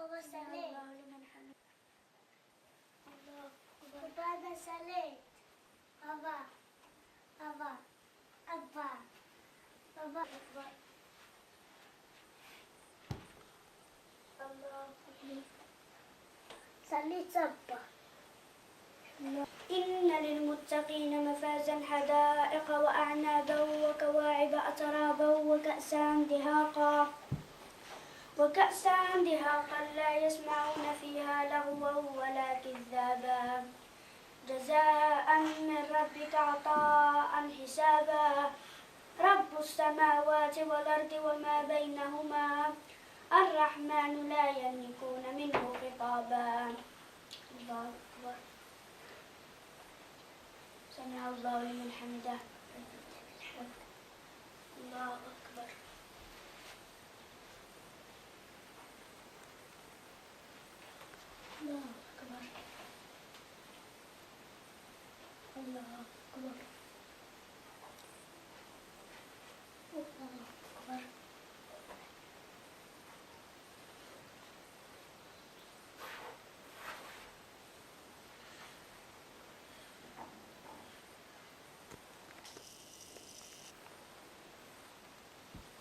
بابا صليت. الله لمن حمده. الله أكبر. بابا صليت. بابا بابا أبا بابا أكبر. الله أكبر. صليت صبا. إن للمتقين مفازا حدائق وأعنابا وكواعب أترابا وكأسا دهاقا لا يسمعون فيها لغوا ولا كذابا جزاء من ربك عطاء حسابا رب السماوات والأرض وما بينهما الرحمن لا يملكون منه خطابا. الله أكبر. سمع الله لمن حمده. الله أكبر. الله أكبر. الله أكبر. الله أكبر.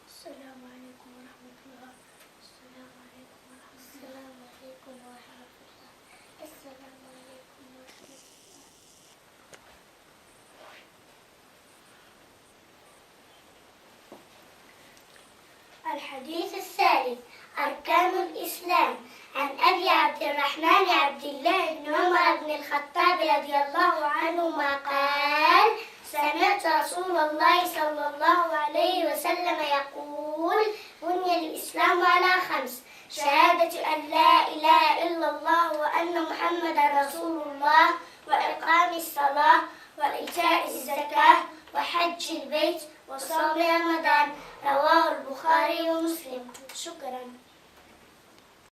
السلام عليكم ورحمة الله. السلام عليكم ورحمة الله. السلام عليكم ورحمة الله. السلام عليكم ورحمة الله. الحديث الثالث أركان الإسلام. عن أبي عبد الرحمن عبد الله بن عمر بن الخطاب رضي الله عنهما قال: سمعت رسول الله صلى الله عليه وسلم يقول: بني الإسلام على 5: شهادة أن لا إله إلا الله وأن محمدا رسول الله، وإقام الصلاة، وإيتاء الزكاة، وحج البيت، وصوم رمضان. رواه البخاري ومسلم. شكرا.